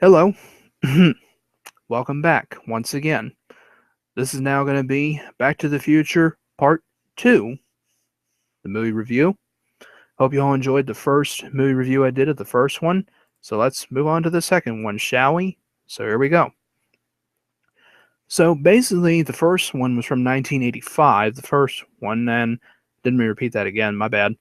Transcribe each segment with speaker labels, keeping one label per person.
Speaker 1: Hello. Welcome back once again. This is now going to be Back to the Future Part 2, the movie review. Hope you all enjoyed the first movie review I did of the first one. So let's move on to the second one, shall we? So here we go. So basically, the first one was from 1985, the first one, and didn't repeat that again, my bad.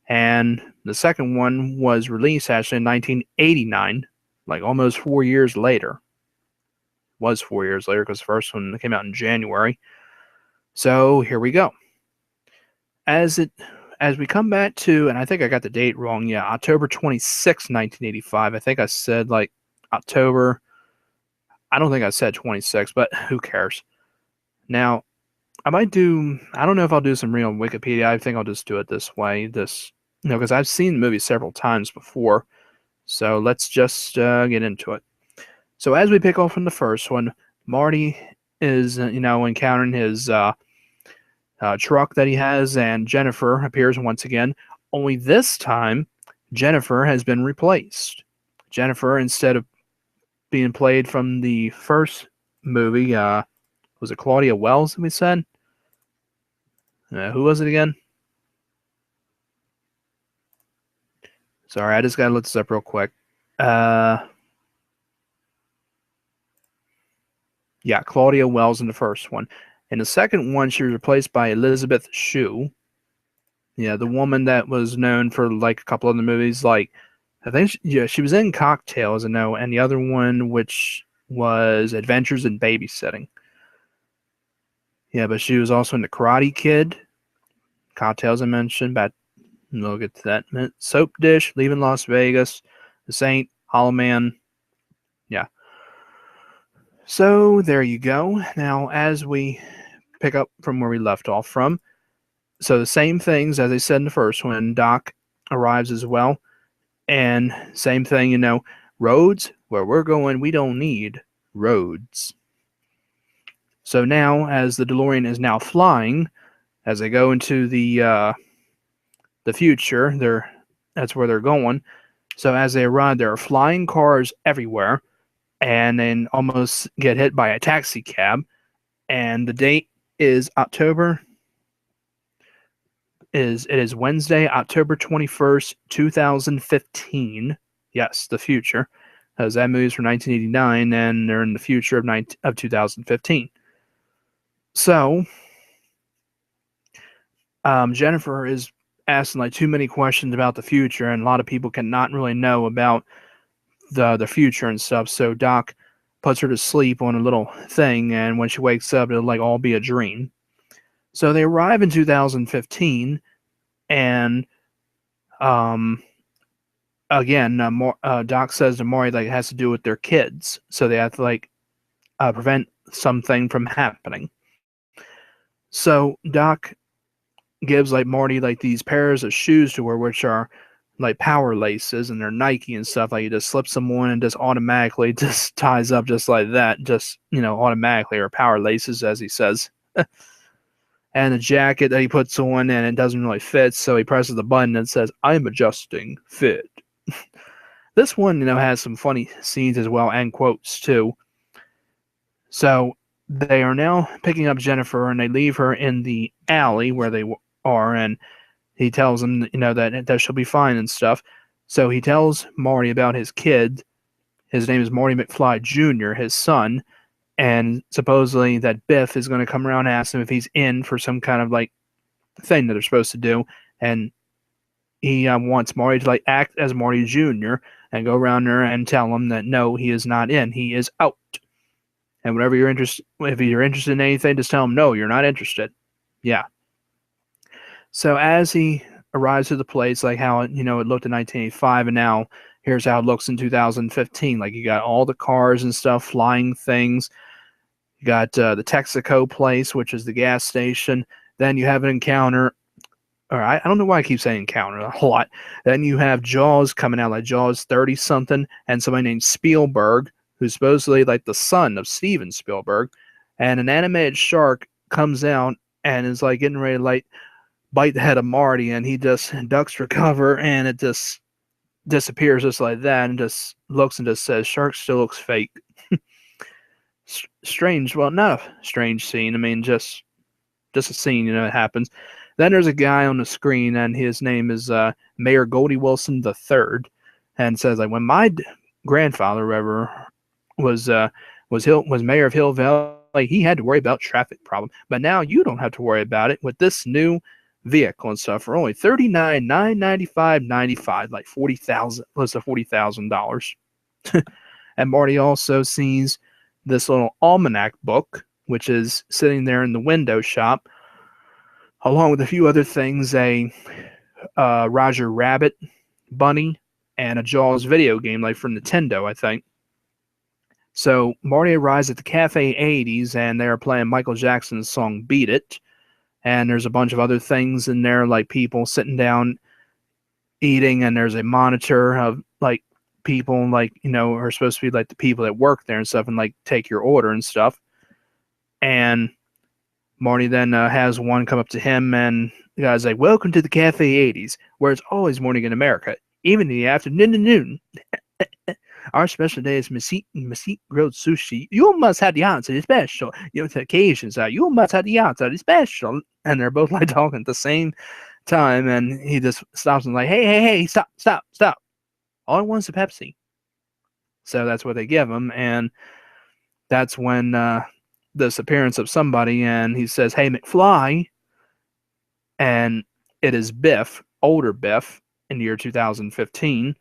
Speaker 1: And the second one was released actually in 1989, like almost 4 years later. Was 4 years later because the first one came out in January. So here we go. As we come back to, and I think I got the date wrong. Yeah, October 26, 1985. I think I said like October. I don't think I said 26, but who cares? Now, I might do. I don't know if I'll do some real Wikipedia. I think I'll just do it this way. Because I've seen the movie several times before. So let's just get into it. So as we pick off from the first one, Marty is encountering his truck that he has, and Jennifer appears once again. Only this time, Jennifer has been replaced. Jennifer, instead of being played from the first movie, was it Claudia Wells? We said. Who was it again? Sorry, I just gotta look this up real quick. Yeah, Claudia Wells in the first one. In the second one, she was replaced by Elizabeth Shue. Yeah, the woman that was known for like a couple of the movies, like I think she was in Cocktails, I know, and the other one which was Adventures in Babysitting. Yeah, but she was also in the Karate Kid, Cocktails I mentioned, but we'll get to that. Soap Dish, Leaving Las Vegas, The Saint, Hollow Man. Yeah. So there you go. Now, as we pick up from where we left off from, so the same things as I said in the first one, Doc arrives as well. And same thing, roads, where we're going, we don't need roads. So now, as the DeLorean is now flying, as they go into the future, that's where they're going. So as they arrive, there are flying cars everywhere, and then almost get hit by a taxi cab. And the date is Wednesday, October 21st, 2015. Yes, the future, as that movie's from 1989, and they're in the future of 2015. So, Jennifer is asking like too many questions about the future, and a lot of people cannot really know about the future and stuff. So Doc puts her to sleep on a little thing, and when she wakes up, it'll like all be a dream. So they arrive in 2015, and again, Doc says to Maury like it has to do with their kids, so they have to like prevent something from happening. So Doc gives like Marty like these pairs of shoes to wear, which are like power laces, and they're Nike and stuff. Like he just slips them on and just automatically just ties up just like that, just automatically, or power laces as he says. And the jacket that he puts on, and it doesn't really fit, so he presses the button and says, "I'm adjusting fit." This one, has some funny scenes as well, and quotes too. So they are now picking up Jennifer, and they leave her in the alley where they are, and he tells them, that she'll be fine and stuff. So he tells Marty about his kid. His name is Marty McFly Jr., his son, and supposedly that Biff is going to come around and ask him if he's in for some kind of like thing that they're supposed to do, and he wants Marty to like act as Marty Jr. and go around there and tell him that no, he is not in, he is out. And whenever if you're interested in anything, just tell him no, you're not interested. Yeah. So as he arrives to the place, like how it looked in 1985, and now here's how it looks in 2015. Like you got all the cars and stuff, flying things. You got the Texaco place, which is the gas station. Then you have an encounter. Or I don't know why I keep saying encounter a lot. Then you have Jaws coming out, like Jaws 30 something, and somebody named Spielberg, who's supposedly like the son of Steven Spielberg, and an animated shark comes out and is like getting ready to like bite the head of Marty, and he just ducks for cover, and it just disappears just like that and just looks and just says, "Shark still looks fake." Strange. Well, not a strange scene. I mean, just a scene. It happens. Then there's a guy on the screen, and his name is Mayor Goldie Wilson III, and says like, when my grandfather ever was mayor of Hill Valley, he had to worry about traffic problem, but now you don't have to worry about it with this new vehicle and stuff for only $39,995.95, like 40,000 plus a $40,000. And Marty also sees this little almanac book, which is sitting there in the window shop, along with a few other things, a Roger Rabbit bunny, and a Jaws video game, like from Nintendo, I think. So Marty arrives at the Cafe 80s, and they're playing Michael Jackson's song Beat It. And there's a bunch of other things in there, like people sitting down eating, and there's a monitor of like people, like, are supposed to be like the people that work there and stuff, and like take your order and stuff. And Marty then has one come up to him, and the guy's like, "Welcome to the Cafe 80s, where it's always morning in America, even in the afternoon. Our special day is mesquite grilled sushi. You must have the answer to the special. The occasions are, you must have the answer to the special." And they're both like talking at the same time, and he just stops and like, hey, stop. All I want is a Pepsi. So that's what they give him, and that's when this appearance of somebody, and he says, "Hey, McFly," and it is Biff, older Biff, in the year 2015.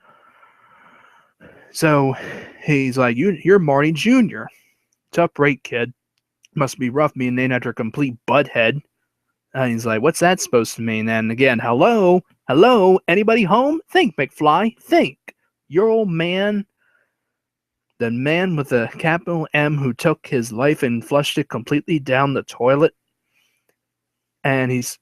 Speaker 1: So he's like, "You're Marty Jr. Tough break, kid. Must be rough being named after a complete butthead." And he's like, "What's that supposed to mean?" And again, hello, anybody home? Think, McFly, think. Your old man, the man with the capital M who took his life and flushed it completely down the toilet. And he's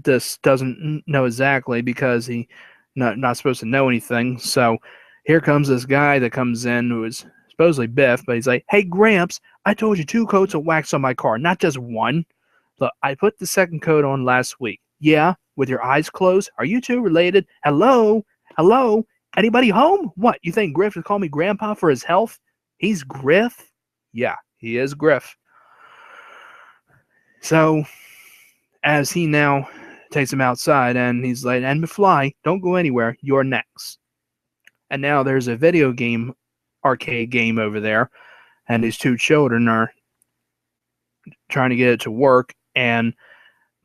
Speaker 1: just doesn't know exactly because he not supposed to know anything. So here comes this guy that comes in who is supposedly Biff, but he's like, "Hey, Gramps, I told you 2 coats of wax on my car, not just 1. Look, I put the 2nd coat on last week. Yeah, with your eyes closed. Are you 2 related? Hello? Anybody home? What, you think Griff would call me Grandpa for his health? He's Griff?" Yeah, he is Griff. So, as he now takes him outside, and he's like, "And McFly, don't go anywhere. You're next." And now there's a video game, arcade game over there, and these 2 children are trying to get it to work, and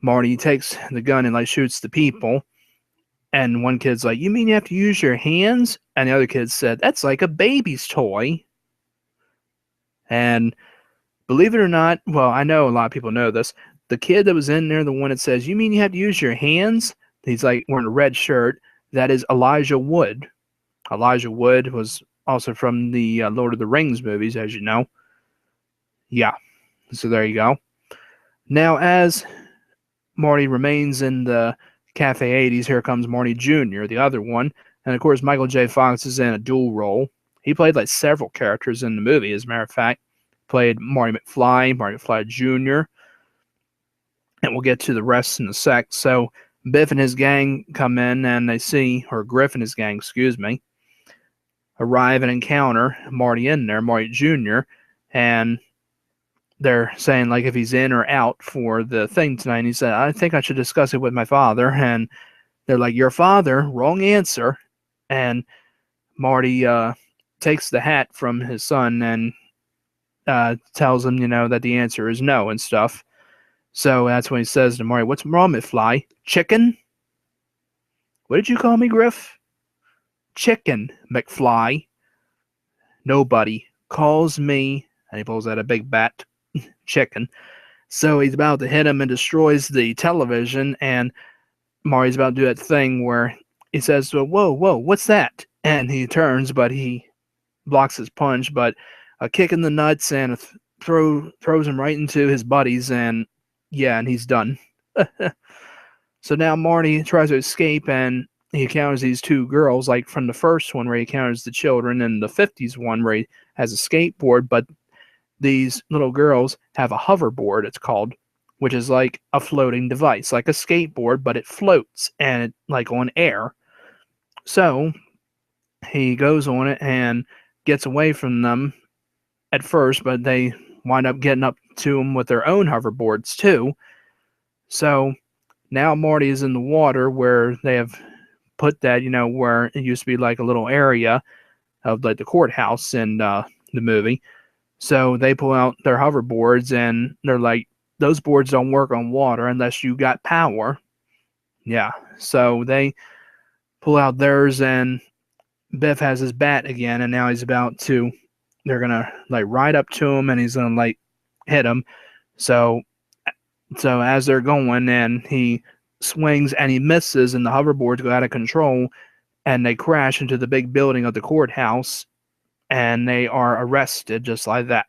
Speaker 1: Marty takes the gun and like shoots the people. And one kid's like, "You mean you have to use your hands?" And the other kid said, "That's like a baby's toy." And believe it or not, well, I know a lot of people know this, the kid that was in there, the one that says, "You mean you have to use your hands?" He's like wearing a red shirt. That is Elijah Wood. Elijah Wood was also from the Lord of the Rings movies, as you know. Yeah, so there you go. Now, as Marty remains in the Cafe 80s, here comes Marty Jr., the other one. And of course, Michael J. Fox is in a dual role. He played like several characters in the movie, as a matter of fact. Played Marty McFly Jr., and we'll get to the rest in a sec. So Biff and his gang come in, and they see, or Griff and his gang, excuse me, arrive and encounter Marty in there, Marty Jr., and they're saying like if he's in or out for the thing tonight. And he said, "I think I should discuss it with my father." And they're like, "Your father?" Wrong answer. And Marty takes the hat from his son and tells him, that the answer is no and stuff. So that's when he says to Marty, "What's wrong, McFly? Chicken?" "What did you call me, Griff?" "Chicken, McFly. Nobody calls me," and he pulls out a big bat, chicken. So he's about to hit him and destroys the television, and Marty's about to do that thing where he says, "Whoa, what's that?" And he turns, but he blocks his punch, but a kick in the nuts and a throws him right into his buddies, and yeah, and he's done. So now Marty tries to escape, and he encounters these 2 girls, like from the first one where he encounters the children, and the 50s one where he has a skateboard, but these little girls have a hoverboard, it's called, which is like a floating device, like a skateboard, but it floats and it, like on air. So he goes on it and gets away from them at first, but they wind up getting up to him with their own hoverboards too. So now Marty is in the water where they have put that, where it used to be like a little area of like the courthouse in the movie. So they pull out their hoverboards and they're like, those boards don't work on water unless you got power. Yeah. So they pull out theirs and Biff has his bat again, and now they're gonna like ride up to him and he's gonna like hit him. So as they're going and he swings and he misses and the hoverboards go out of control and they crash into the big building of the courthouse and they are arrested just like that.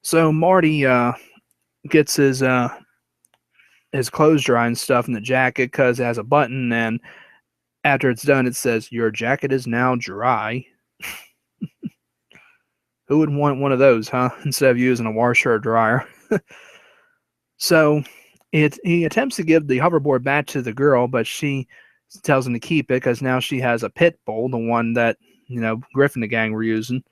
Speaker 1: So Marty gets his clothes dry and stuff in the jacket because it has a button, and after it's done it says, "Your jacket is now dry." Who would want one of those, huh? Instead of using a washer or dryer. So he attempts to give the hoverboard back to the girl, but she tells him to keep it because now she has a pit bull, the one that, Griffin the gang were using.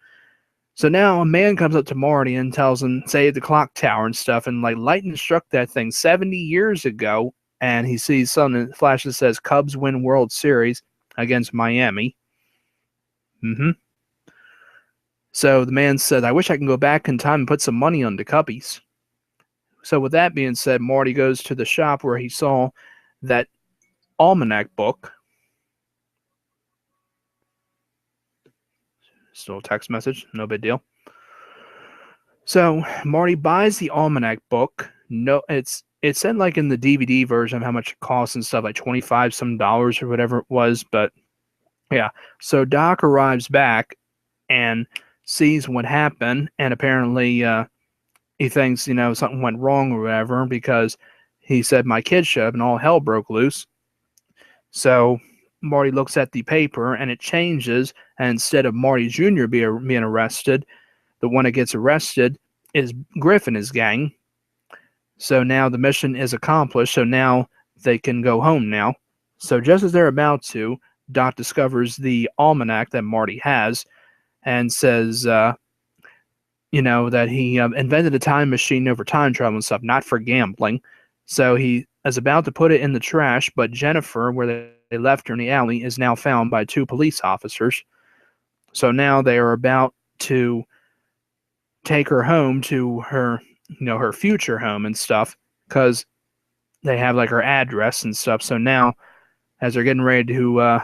Speaker 1: So now a man comes up to Marty and tells him, save the clock tower and stuff, and like lightning struck that thing 70 years ago, and he sees something in the flash that says Cubs win World Series against Miami. So the man said, I wish I can go back in time and put some money on the Cubbies. So with that being said, Marty goes to the shop where he saw that almanac book. Still a text message, no big deal. So Marty buys the almanac book. No, it said like in the DVD version of how much it costs and stuff, like $25 some or whatever it was. But yeah, so Doc arrives back and sees what happened, and apparently he thinks, something went wrong or whatever, because he said my kid showed up and all hell broke loose. So Marty looks at the paper and it changes, and instead of Marty Jr. being arrested, the one that gets arrested is Griffin, his gang. So now the mission is accomplished, so now they can go home now. So just as they're about to, Doc discovers the almanac that Marty has and says, that he invented a time machine over time travel and stuff, not for gambling. So he is about to put it in the trash, but Jennifer, where they left her in the alley, is now found by two police officers. So now they are about to take her home to her, her future home and stuff, because they have like her address and stuff. So now, as they're getting ready to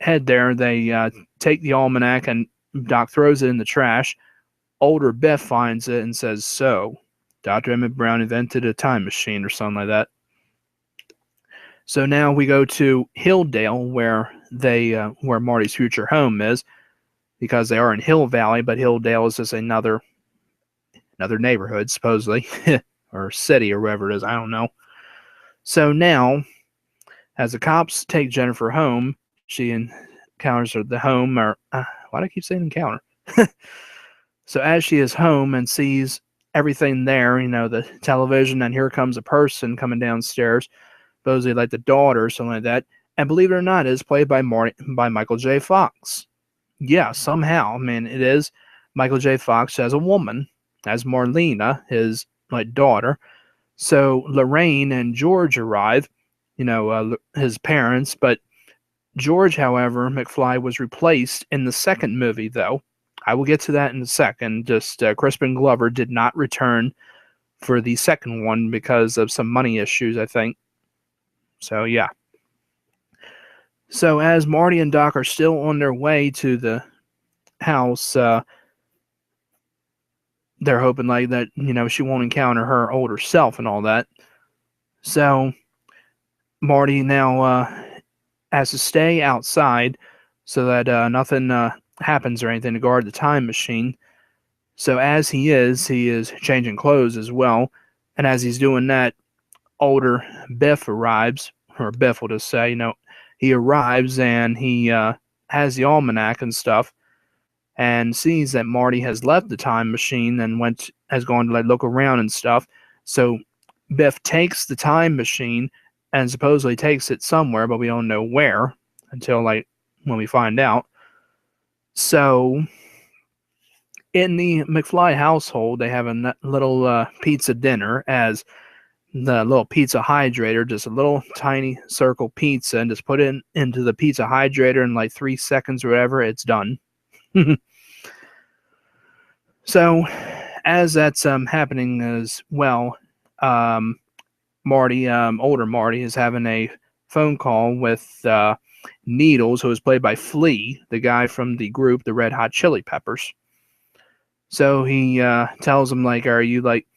Speaker 1: head there, they take the almanac and Doc throws it in the trash. Older Biff finds it and says, so, Dr. Emmett Brown invented a time machine or something like that. So now we go to Hilldale, where where Marty's future home is, because they are in Hill Valley, but Hilldale is just another neighborhood, supposedly, or city, or wherever it is, I don't know. So now, as the cops take Jennifer home, she encounters the home, or why do I keep saying encounter? So as she is home and sees everything there, the television, and here comes a person coming downstairs, supposedly like the daughter or something like that, and believe it or not, it is played by Michael J. Fox. Yeah, somehow, I mean, it is Michael J. Fox as a woman, as Marlena, his daughter. So Lorraine and George arrive, his parents, but George, however, McFly, was replaced in the second movie, though. I will get to that in a second. Just Crispin Glover did not return for the second one because of some money issues, I think. So, yeah. So, as Marty and Doc are still on their way to the house, they're hoping that, she won't encounter her older self and all that. So, Marty now has to stay outside so that nothing happens or anything to guard the time machine. So as he is changing clothes as well, and as he's doing that, older Biff arrives, or Biff will just say, he arrives and he has the almanac and stuff, and sees that Marty has left the time machine and has gone to look around and stuff. So Biff takes the time machine and supposedly takes it somewhere, but we don't know where. until like when we find out. So in the McFly household, they have a little pizza dinner as the little pizza hydrator, just a little tiny circle pizza, and just put it into the pizza hydrator in like 3 seconds or whatever, it's done. So as that's happening as well, Marty, older Marty, is having a phone call with Needles, who is played by Flea, the guy from the group, the Red Hot Chili Peppers. So he tells him, like, are you, like,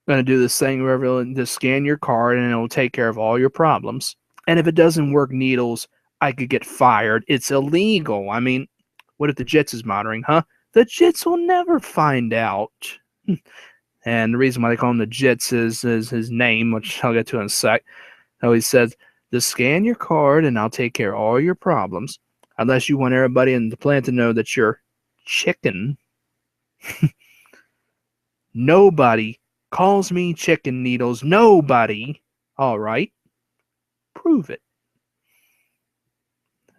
Speaker 1: going to do this thing where it'll just scan your card and it'll take care of all your problems? And if it doesn't work, Needles, I could get fired. It's illegal. I mean, what if the Jits is monitoring, huh? The Jits will never find out. And the reason why they call him the Jits is his name, which I'll get to in a sec. So he says, just scan your card and I'll take care of all your problems. Unless you want everybody in the plant to know that you're chicken. Nobody calls me chicken, Needles. Nobody. All right. Prove it.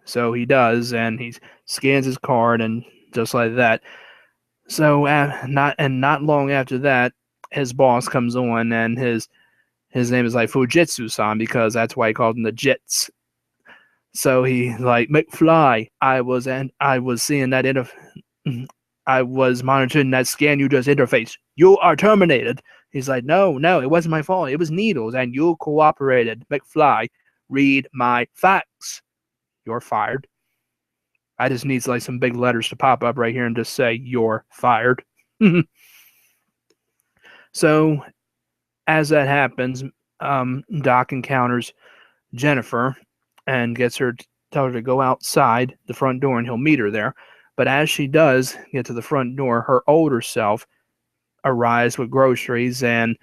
Speaker 1: So he does, and he scans his card, and just like that. So not long after that, his boss comes on, and his name is like Fujitsu-san, because that's why he called him the Jits. So he like, McFly, I was seeing that I was monitoring that scan you just interfaced. You are terminated. He's like, no, it wasn't my fault. It was Needles, and you cooperated. McFly, read my facts. You're fired. I just need like some big letters to pop up right here and just say, you're fired. So as that happens, Doc encounters Jennifer and tells her to go outside the front door, and he'll meet her there. But as she does get to the front door, her older self arrives with groceries, and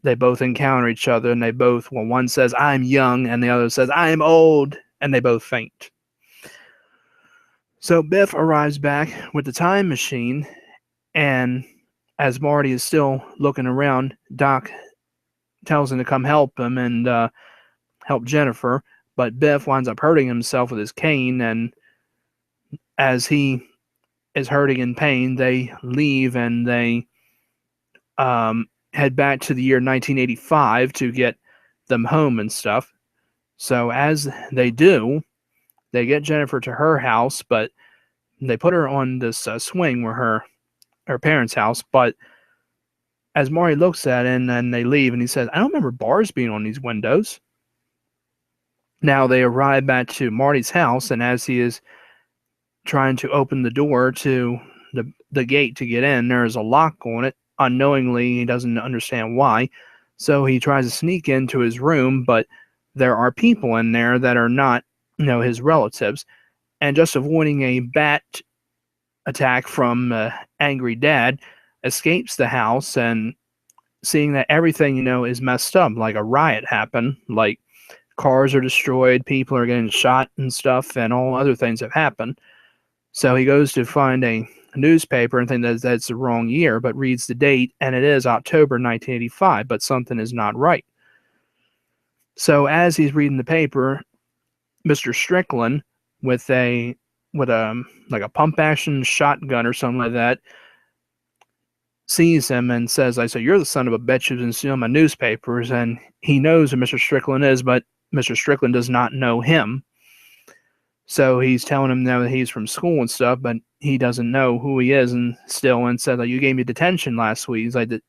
Speaker 1: they both encounter each other, and one says, I'm young, and the other says, I'm old, and they both faint. So Biff arrives back with the time machine, and as Marty is still looking around, Doc tells him to come help him and help Jennifer, but Biff winds up hurting himself with his cane, and as he is hurting in pain, they leave and they head back to the year 1985 to get them home and stuff. So as they do, they get Jennifer to her house, but they put her on this swing where her parents' house. But as Marty looks at it, and then they leave, and he says, I don't remember bars being on these windows. Now they arrive back to Marty's house, and as he is trying to open the door to the gate to get in, there is a lock on it. Unknowingly, he doesn't understand why. So he tries to sneak into his room, but there are people in there that are not, his relatives. And just avoiding a bat attack from angry dad, escapes the house, and seeing that everything, is messed up, like a riot happened, like cars are destroyed, people are getting shot and stuff, and all other things have happened. So he goes to find a newspaper and thinks that's the wrong year, but reads the date, and it is October 1985, but something is not right. So as he's reading the paper, Mr. Strickland, with a pump action shotgun or something like that, sees him and says, you're the son of a bitch who's been stealing my newspapers. And he knows who Mr. Strickland is, but Mr. Strickland does not know him. So he's telling him now that he's from school and stuff, but he doesn't know who he is, and said, you gave me detention last week.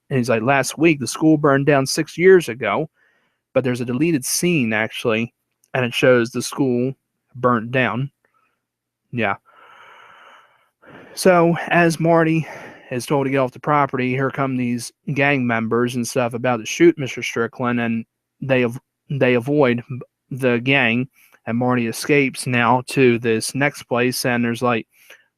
Speaker 1: He's like, last week the school burned down 6 years ago, but there's a deleted scene actually, and it shows the school burnt down. Yeah. So as Marty is told to get off the property, here come these gang members and stuff about to shoot Mr. Strickland, and they avoid the gang, and Marty escapes now to this next place, and there's like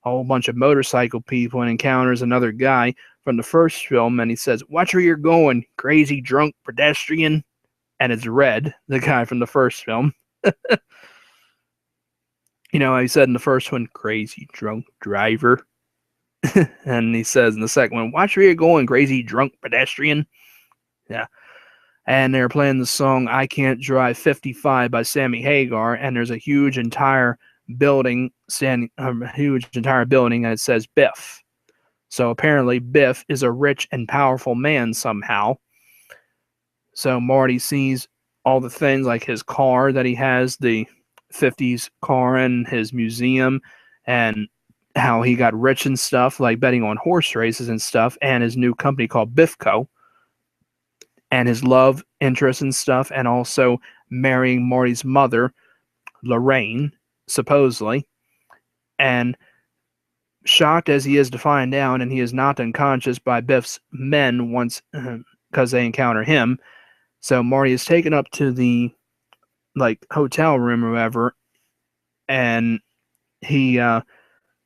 Speaker 1: a whole bunch of motorcycle people, and encounters another guy from the first film, and he says, watch where you're going, crazy drunk pedestrian. And it's Red, the guy from the first film. I said in the first one, crazy drunk driver. And he says in the second one, watch where you're going, crazy drunk pedestrian. Yeah. and they're playing the song "I Can't Drive 55" by Sammy Hagar, and there's a huge entire building and it says Biff. So apparently Biff is a rich and powerful man somehow. So Marty sees all the things like his car that he has, the 50s car in his museum, and how he got rich and stuff, like betting on horse races and stuff, and his new company called Biffco, and his love interest and stuff, and also marrying Marty's mother, Lorraine, supposedly. And shocked as he is to find out, and he is knocked unconscious by Biff's men once because they encounter him. So Marty is taken up to the hotel room or whatever, and he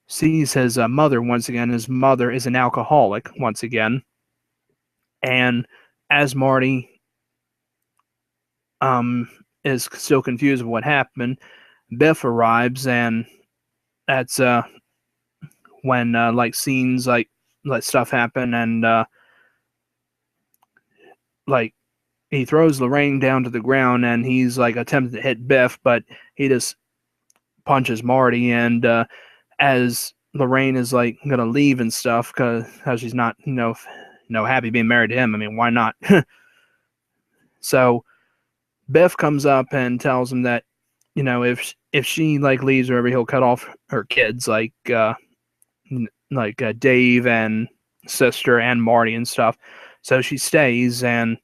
Speaker 1: sees his mother once again. His mother is an alcoholic once again, and as Marty is still confused with what happened, Biff arrives, and that's when scenes like stuff happen, and he throws Lorraine down to the ground, and he's attempting to hit Biff, but he just punches Marty, and as Lorraine is gonna leave and stuff because she's not happy being married to him. I mean, why not? So Biff comes up and tells him that if she leaves or whatever, he'll cut off her kids Dave and sister and Marty and stuff. So she stays, and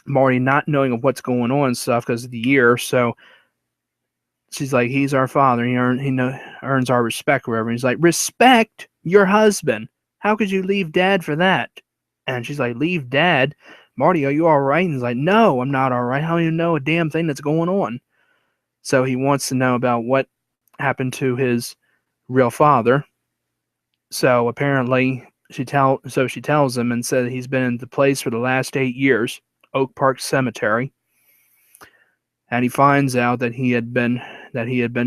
Speaker 1: Marty, not knowing of what's going on and stuff because of the year, so she's like, he's our father. He earns our respect, or whatever. And he's like, respect your husband. How could you leave Dad for that? And she's like, leave Dad? Marty, are you all right? And he's like, no, I'm not all right. How do you know a damn thing that's going on? So he wants to know about what happened to his real father. So apparently, she tells him and said he's been in the place for the last 8 years, Oak Park Cemetery. And he finds out that he had been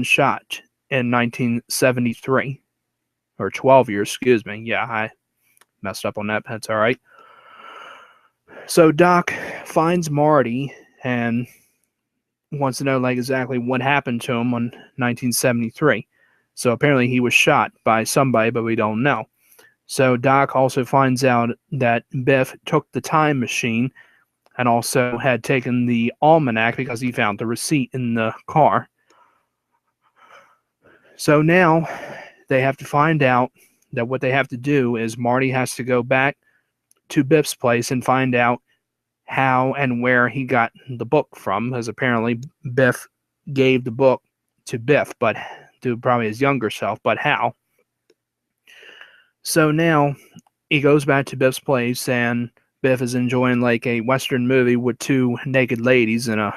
Speaker 1: shot in 1973, or 12 years, excuse me. Yeah, I messed up on that. That's all right. So Doc finds Marty and wants to know exactly what happened to him on 1973. So apparently he was shot by somebody, but we don't know. So Doc also finds out that Biff took the time machine and also had taken the almanac because he found the receipt in the car. So now they have to find out that what they have to do is Marty has to go back to Biff's place and find out how and where he got the book from, because apparently Biff gave the book to Biff, but to probably his younger self, but how? So now he goes back to Biff's place, and Biff is enjoying a Western movie with 2 naked ladies in a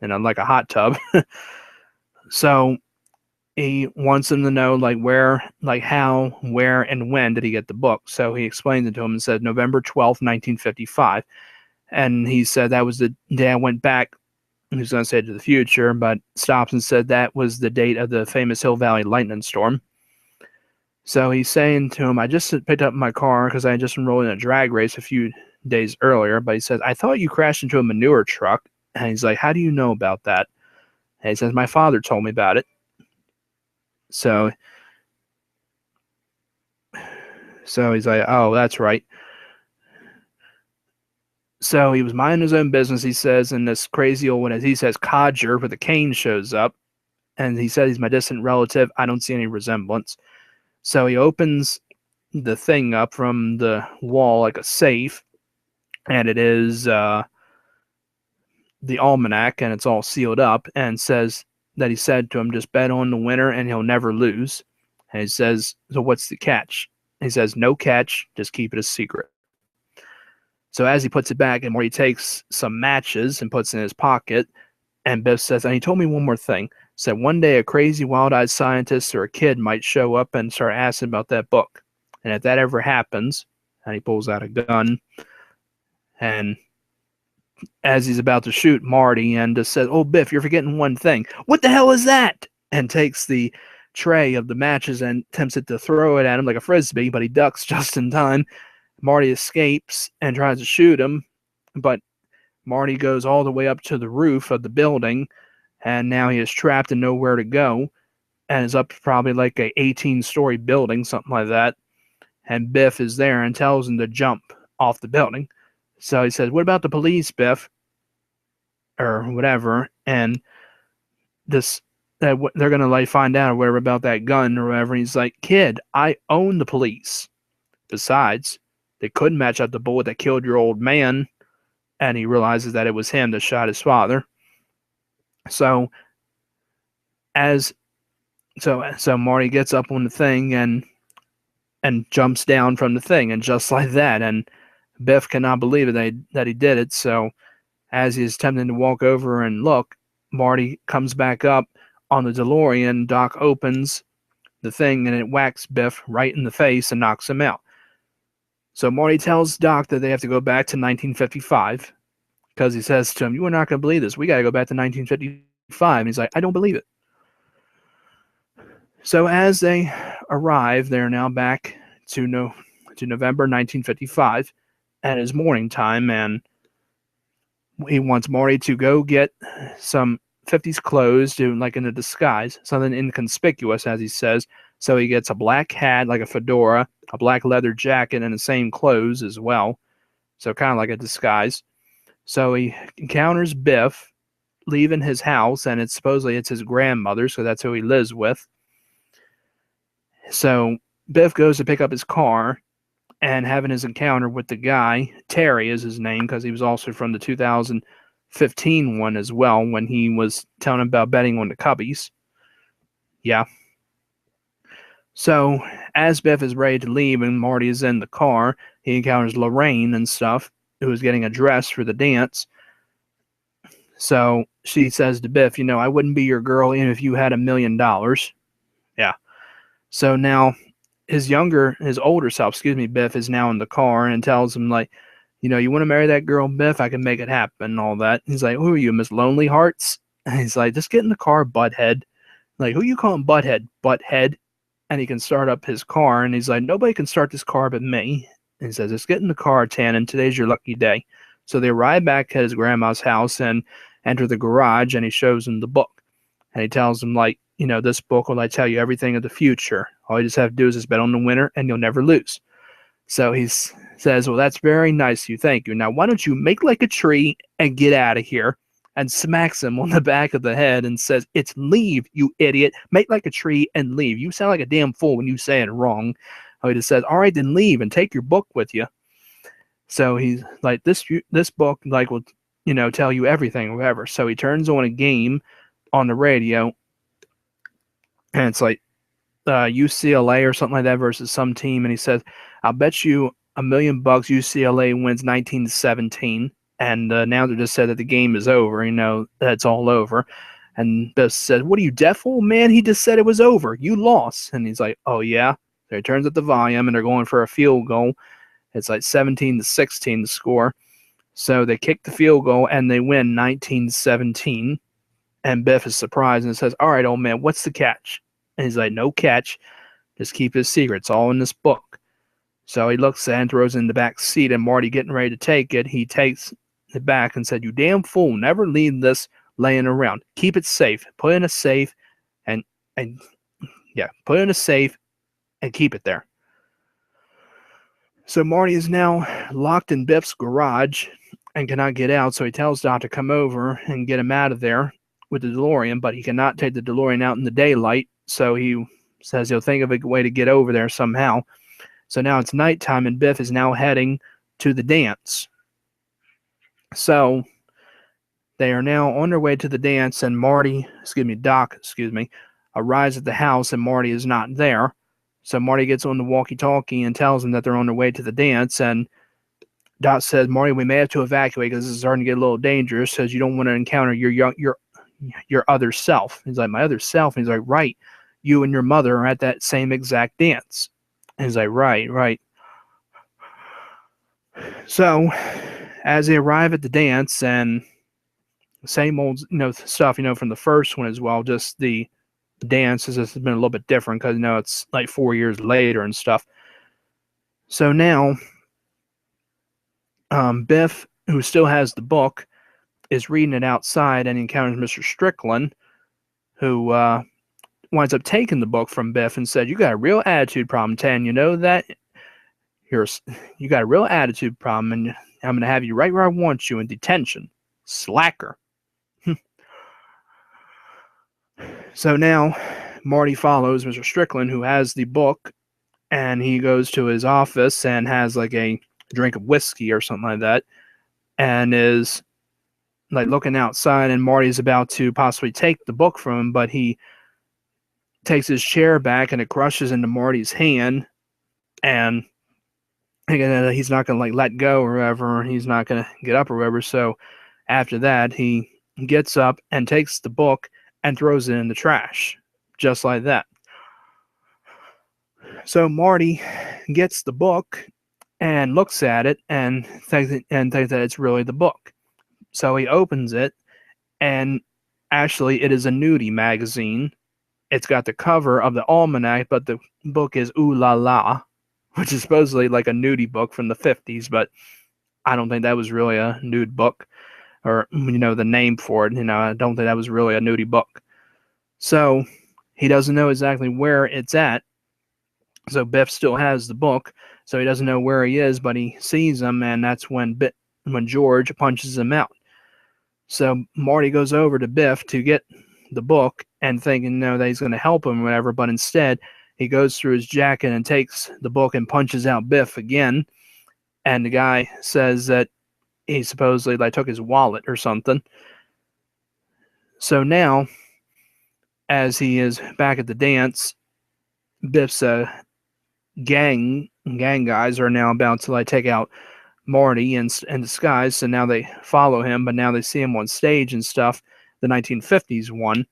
Speaker 1: hot tub. So he wants them to know where, how, where, and when did he get the book. So he explains it to him and said November 12th, 1955. And he said that was the day I went back. He was going to say to the future, but stops and said that was the date of the famous Hill Valley lightning storm. So he's saying to him, I just picked up my car because I just enrolled in a drag race a few days earlier. But he says, I thought you crashed into a manure truck. And he's like, how do you know about that? And he says, my father told me about it. So he's like, oh, that's right. So he was minding his own business, he says, and this crazy old one, as he says, codger with a cane shows up. And he says he's my distant relative. I don't see any resemblance. So he opens the thing up from the wall like a safe, and it is the almanac, and it's all sealed up, and says that he said to him, just bet on the winner and he'll never lose. And he says, so what's the catch? He says, no catch, just keep it a secret. So as he puts it back, and where he takes some matches and puts in his pocket, and Biff says, and he told me one more thing. Said one day a crazy wild-eyed scientist or a kid might show up and start asking about that book. And if that ever happens, and he pulls out a gun, and as he's about to shoot Marty, and just says, oh, Biff, you're forgetting one thing. What the hell is that? And takes the tray of the matches and attempts to throw it at him like a frisbee, but he ducks just in time. Marty escapes and tries to shoot him, but Marty goes all the way up to the roof of the building, and now he is trapped and nowhere to go, and is up to probably like a 18-story building, something like that. And Biff is there and tells him to jump off the building. So he says, "What about the police, Biff?" Or whatever, and this that they're gonna like find out or whatever about that gun or whatever. And he's like, "Kid, I own the police. Besides, they couldn't match up the bullet that killed your old man." And he realizes that it was him that shot his father. So as so Marty gets up on the thing and jumps down from the thing, and just like that, and Biff cannot believe it that he did it. So as he's attempting to walk over and look, Marty comes back up on the DeLorean. Doc opens the thing and it whacks Biff right in the face and knocks him out. So Marty tells Doc that they have to go back to 1955 because he says to him, "You are not going to believe this. We got to go back to 1955." And he's like, "I don't believe it." So as they arrive, they're now back to November 1955, and it's morning time, and he wants Marty to go get some 50s clothes, like in a disguise, something inconspicuous, as he says. So he gets a black hat, like a fedora, a black leather jacket, and the same clothes as well. So kind of like a disguise. So he encounters Biff leaving his house, and supposedly it's his grandmother, so that's who he lives with. So Biff goes to pick up his car, and having his encounter with the guy, Terry is his name, because he was also from the 2015 one as well, when he was telling him about betting on the Cubbies. Yeah. So as Biff is ready to leave and Marty is in the car, he encounters Lorraine and stuff, who is getting a dress for the dance. So she says to Biff, "I wouldn't be your girl even if you had $1 million. Yeah. So now his older self, Biff, is now in the car and tells him, like, "You want to marry that girl, Biff? I can make it happen," and all that. He's like, "Who are you, Miss Lonely Hearts?" And he's like, "Just get in the car, butthead." Like, "Who you calling butthead? Butthead?" And he can start up his car, and he's like, "Nobody can start this car but me." And he says, "Just get in the car, Tannen. Today's your lucky day." So they ride back at his grandma's house and enter the garage, and he shows him the book. And he tells him, like, "This book will tell you everything of the future. All you just have to do is just bet on the winner, and you'll never lose." So he says, "Well, that's very nice of you. Thank you. Now, why don't you make like a tree and get out of here?" And smacks him on the back of the head and says, "It's leave, you idiot. Make like a tree and leave. You sound like a damn fool when you say it wrong." He just says, "All right, then leave and take your book with you." So he's like, this book will tell you everything or whatever. So he turns on a game on the radio, and it's like UCLA or something like that versus some team, and he says, "I'll bet you $1 million UCLA wins 19-17." And the announcer just said that the game is over, that's all over. And Biff said, "What are you, deaf, old man? He just said it was over. You lost." And he's like, "Oh, yeah?" So he turns up the volume, and they're going for a field goal. It's like 17-16 the score. So they kick the field goal, and they win 19-17. And Biff is surprised and says, "All right, old man, what's the catch?" And he's like, "No catch. Just keep his secret. It's all in this book." So he looks and throws it in the back seat, and Marty getting ready to take it. He takes it back and said, "You damn fool, never leave this laying around. Keep it safe. Put it in a safe and put it in a safe and keep it there." So Marty is now locked in Biff's garage and cannot get out, so he tells Doc to come over and get him out of there with the DeLorean, but he cannot take the DeLorean out in the daylight, so he says he'll think of a way to get over there somehow. So now it's nighttime, and Biff is now heading to the dance. So they are now on their way to the dance, and Doc arrives at the house, and Marty is not there. So Marty gets on the walkie-talkie and tells him that they're on their way to the dance, and Doc says, "Marty, we may have to evacuate because this is starting to get a little dangerous, says you don't want to encounter your other self." He's like, "My other self?" And he's like, "Right. You and your mother are at that same exact dance." And he's like, Right. So as they arrive at the dance, and same old stuff from the first one as well, just the dance has been a little bit different because it's like 4 years later and stuff. So now Biff, who still has the book, is reading it outside and encounters Mr. Strickland, who winds up taking the book from Biff and said, "You got a real attitude problem, Tan. You know that? You got a real attitude problem, and I'm going to have you right where I want you in detention. Slacker." So now Marty follows Mr. Strickland, who has the book, and he goes to his office and has like a drink of whiskey or something like that, and is like looking outside, and Marty's about to possibly take the book from him, but he takes his chair back and it crushes into Marty's hand, and he's not going to like let go or whatever. He's not going to get up or whatever. So after that, he gets up and takes the book and throws it in the trash, just like that. So Marty gets the book and looks at it and thinks that it's really the book. So he opens it, and actually it is a nudie magazine. It's got the cover of the almanac, but the book is Ooh La La, which is supposedly like a nudie book from the 50s, but I don't think that was really a nude book, or, the name for it. I don't think that was really a nudie book. So he doesn't know exactly where it's at. So Biff still has the book, so he doesn't know where he is, but he sees him, and that's when George punches him out. So Marty goes over to Biff to get the book and thinking, that he's going to help him or whatever, but instead he goes through his jacket and takes the book and punches out Biff again. And the guy says that he supposedly took his wallet or something. So now, as he is back at the dance, Biff's gang guys are now about to take out Marty in disguise. So now they follow him, but now they see him on stage and stuff, the 1950s one,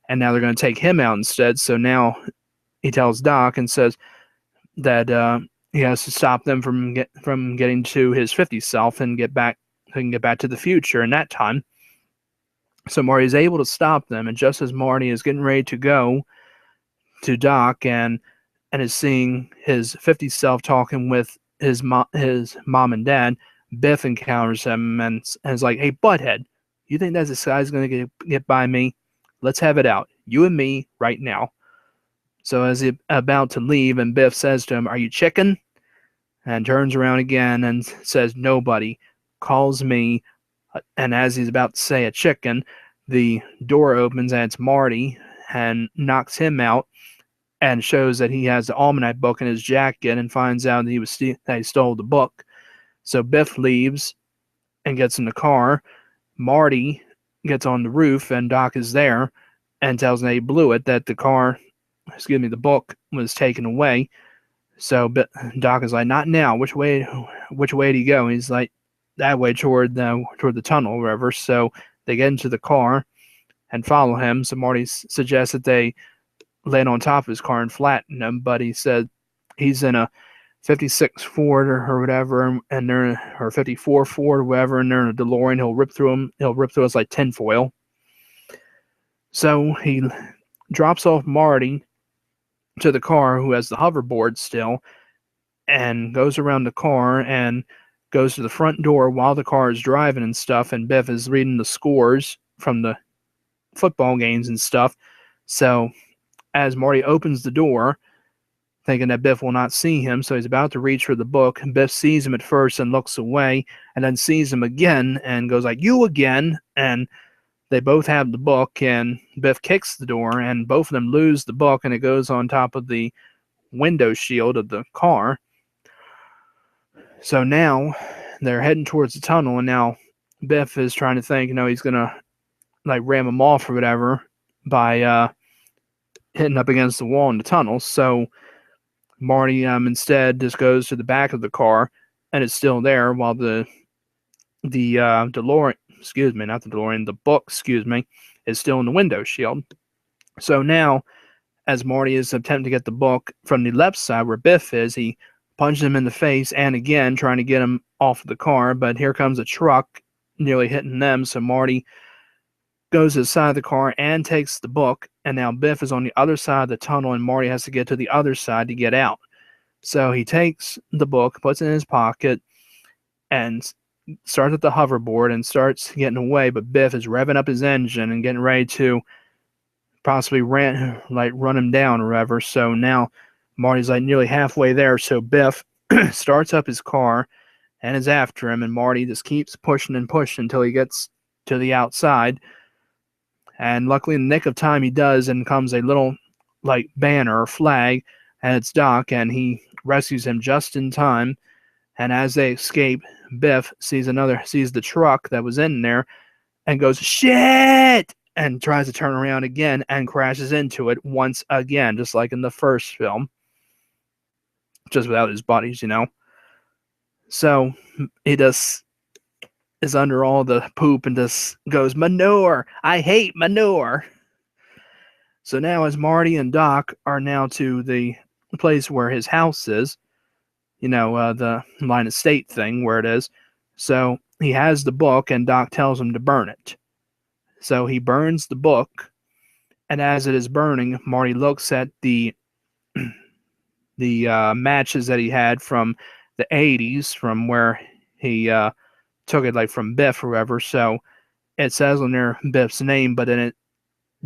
Speaker 1: and now they're going to take him out instead. So now he tells Doc and says that he has to stop them from getting to his 50s self and get back to the future in that time. So Marty is able to stop them, and just as Marty is getting ready to go to Doc and is seeing his 50s self talking with his mom and dad, Biff encounters him and is like, "Hey, butthead, you think that this guy's going to get by me? Let's have it out, you and me, right now." So as he's about to leave, and Biff says to him, "Are you chicken?" and turns around again and says, "Nobody calls me." And as he's about to say a chicken, the door opens and it's Marty, and knocks him out and shows that he has the almanac book in his jacket, and finds out that he stole the book. So Biff leaves and gets in the car. Marty gets on the roof, and Doc is there and tells him that he blew it, that the book was taken away. So Doc is like, "Not now. Which way do you go?" And he's like, "That way, toward the tunnel, or wherever." So they get into the car and follow him. So Marty suggests that they land on top of his car and flatten him, but he said he's in a 56 Ford or whatever, and they're or 54 Ford or whatever, and they're in a DeLorean. He'll rip through us like tinfoil. So he drops off Marty to the car, who has the hoverboard still, and goes around the car and goes to the front door while the car is driving and stuff, and Biff is reading the scores from the football games and stuff. So as Marty opens the door, thinking that Biff will not see him, so he's about to reach for the book, Biff sees him at first and looks away, and then sees him again and goes like, "You again?" And they both have the book, and Biff kicks the door, and both of them lose the book, and it goes on top of the window shield of the car. So now they're heading towards the tunnel, and now Biff is trying to think, he's gonna ram him off or whatever by hitting up against the wall in the tunnel. So Marty instead just goes to the back of the car, and it's still there, while the DeLorean, not the DeLorean, the book, is still in the window shield. So now, as Marty is attempting to get the book from the left side where Biff is, he punches him in the face, and again trying to get him off of the car, but here comes a truck nearly hitting them. So Marty goes to the side of the car and takes the book, and now Biff is on the other side of the tunnel, and Marty has to get to the other side to get out. So he takes the book, puts it in his pocket, and starts at the hoverboard and starts getting away, but Biff is revving up his engine and getting ready to possibly run him down or whatever. So now Marty's like nearly halfway there. So Biff starts up his car and is after him, and Marty just keeps pushing and pushing until he gets to the outside. And luckily, in the nick of time, he does, and comes a little like banner or flag, and it's Doc, and he rescues him just in time. And as they escape, Biff sees the truck that was in there and goes, "Shit!" and tries to turn around again and crashes into it once again, just like in the first film, just without his buddies, So he just is under all the poop and just goes, "Manure! I hate manure!" So now as Marty and Doc are now to the place where his house is, the Line of State thing where it is. So he has the book, and Doc tells him to burn it. So he burns the book, and as it is burning, Marty looks at the matches that he had from the 80s, from where he took it, like from Biff or whatever. So it says on there Biff's name, but then it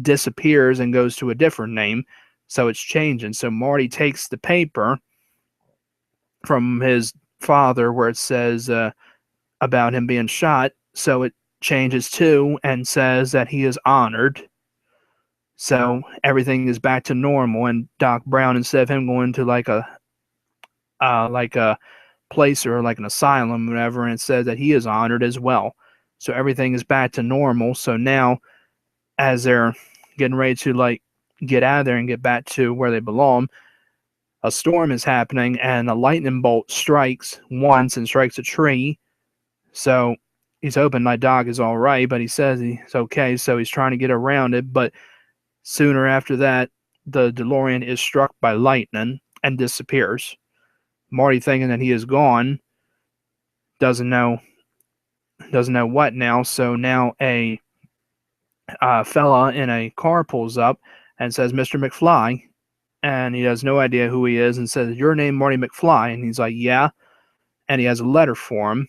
Speaker 1: disappears and goes to a different name. So it's changing. So Marty takes the paper from his father where it says about him being shot. So it changes to and says that he is honored. So everything is back to normal, and Doc Brown, instead of him going to like a place or like an asylum or whatever, and it says that he is honored as well. So everything is back to normal. So now, as they're getting ready to like get out of there and get back to where they belong, a storm is happening, and a lightning bolt strikes once and strikes a tree. So he's hoping my dog is all right, but he says he's okay, so he's trying to get around it. But sooner after that, the DeLorean is struck by lightning and disappears. Marty, thinking that he is gone, doesn't know what now. So now a fella in a car pulls up and says, "Mr. McFly," and he has no idea who he is, and says, "Your name, Marty McFly?" And he's like, "Yeah." And he has a letter for him,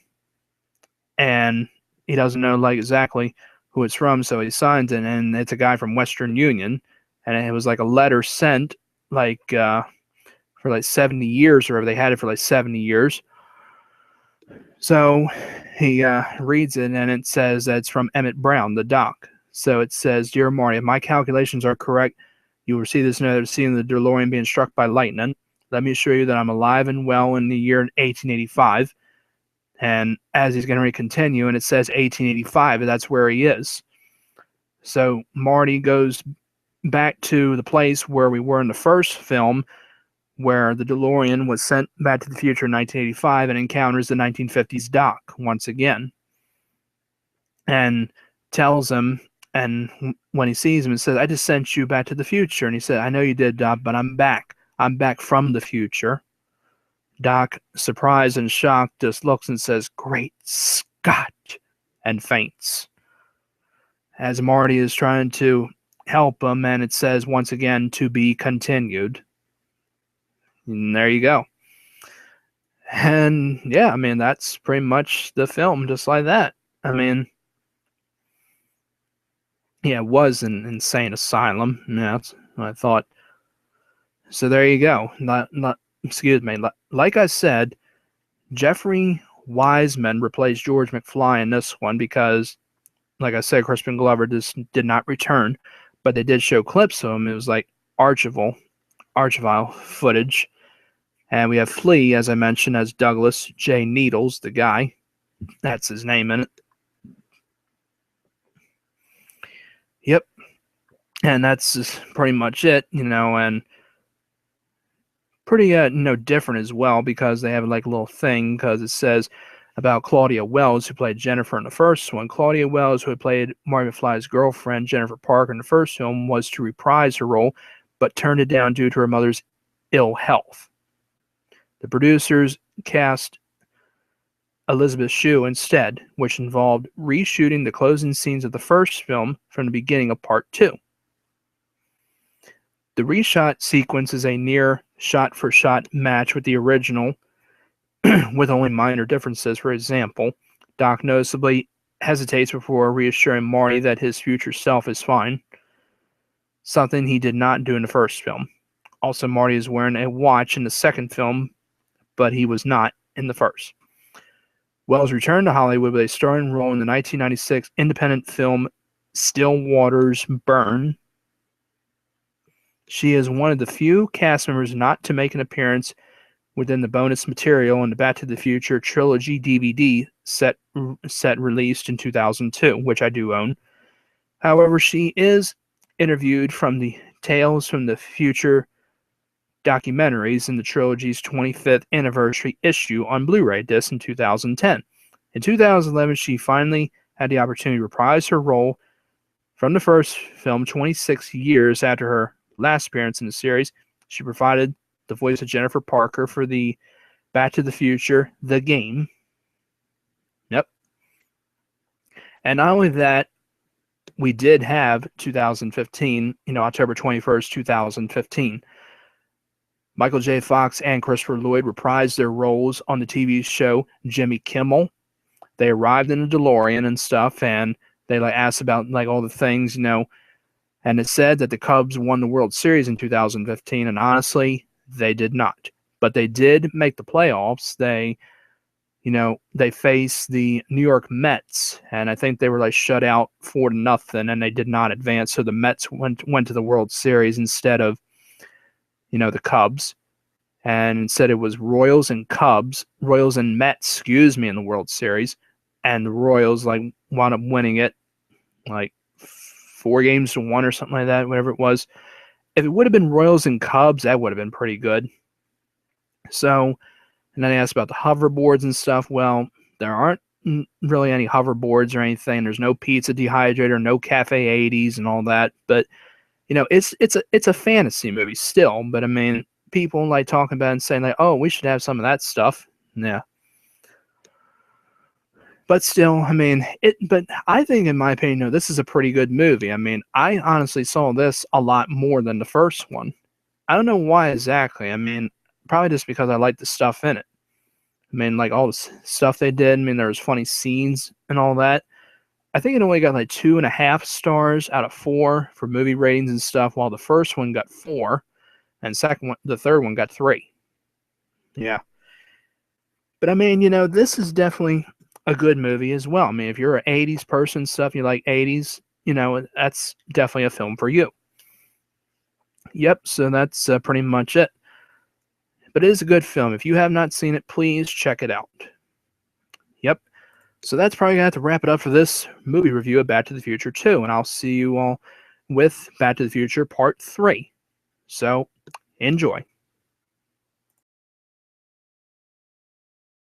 Speaker 1: and he doesn't know like exactly who it's from, so he signs it, and it's a guy from Western Union, and it was like a letter sent like for like 70 years, or they had it for like 70 years. So he reads it, and it says that it's from Emmett Brown, the doc. So it says, "Dear Marty, if my calculations are correct, you will receive this note seeing the DeLorean being struck by lightning. Let me assure you that I'm alive and well in the year 1885. And as he's going to continue, and it says 1885, that's where he is. So Marty goes back to the place where we were in the first film, where the DeLorean was sent back to the future in 1985 and encounters the 1950s Doc once again. And tells him, and when he sees him, he says, "I just sent you back to the future." And he said, "I know you did, Doc, but I'm back. I'm back from the future." Doc, surprised and shocked, just looks and says, "Great Scott," and faints. As Marty is trying to help him, and it says once again, "To be continued." And there you go. And yeah, I mean, that's pretty much the film, just like that. I mean, yeah, it was an insane asylum. Yeah, that's what I thought. So there you go. Excuse me. Like I said, Jeffrey Wiseman replaced George McFly in this one because, like I said, Crispin Glover just did not return, but they did show clips of him. It was like archival footage. And we have Flea, as I mentioned, as Douglas J. Needles, the guy. That's his name in it. Yep. And that's just pretty much it, and pretty, different as well, because they have like a little thing, because it says about Claudia Wells, who played Jennifer in the first one. Claudia Wells, who had played Marty McFly's girlfriend, Jennifer Parker, in the first film, was to reprise her role, but turned it down due to her mother's ill health. The producers cast Elizabeth Shue instead, which involved reshooting the closing scenes of the first film from the beginning of part 2. The reshot sequence is a near shot-for-shot match with the original, with only minor differences. For example, Doc noticeably hesitates before reassuring Marty that his future self is fine, something he did not do in the first film. Also, Marty is wearing a watch in the second film, but he was not in the first. Wells returned to Hollywood with a starring role in the 1996 independent film Still Waters Burn. She is one of the few cast members not to make an appearance within the bonus material in the Back to the Future trilogy DVD set released in 2002, which I do own. However, she is interviewed from the Tales from the Future documentaries in the trilogy's 25th anniversary issue on Blu-ray disc in 2010. In 2011, she finally had the opportunity to reprise her role from the first film 26 years after her last appearance in the series. She provided the voice of Jennifer Parker for the Back to the Future, The Game. Yep. And not only that, we did have 2015, October 21st, 2015. Michael J. Fox and Christopher Lloyd reprised their roles on the TV show Jimmy Kimmel. They arrived in a DeLorean and stuff, and they asked about all the things, and it said that the Cubs won the World Series in 2015, and honestly, they did not. But they did make the playoffs. They faced the New York Mets, and I think they were shut out 4-0, and they did not advance. So the Mets went to the World Series instead of the Cubs, and instead it was Royals and Mets, in the World Series, and the Royals wound up winning it 4-1 or something like that, whatever it was. If it would have been Royals and Cubs, that would have been pretty good. So, and then I asked about the hoverboards and stuff. Well, there aren't really any hoverboards or anything. There's no pizza dehydrator, no Cafe 80s and all that, but it's a fantasy movie still, but I mean, people talking about it and saying oh, we should have some of that stuff. Yeah. But still, I mean, but I think, in my opinion, this is a pretty good movie. I mean, I honestly saw this a lot more than the first one. I don't know why exactly. I mean, probably just because I like the stuff in it. I mean, all the stuff they did. I mean, there was funny scenes and all that. I think it only got 2.5 stars out of 4 for movie ratings and stuff, while the first one got 4, and the third one got 3. Yeah. But I mean, this is definitely a good movie as well. I mean, if you're an 80s person, stuff, you like 80s, that's definitely a film for you. Yep, so that's pretty much it. But it is a good film. If you have not seen it, please check it out. Yep. So that's probably going to have to wrap it up for this movie review of Back to the Future 2. And I'll see you all with Back to the Future Part 3. So, enjoy.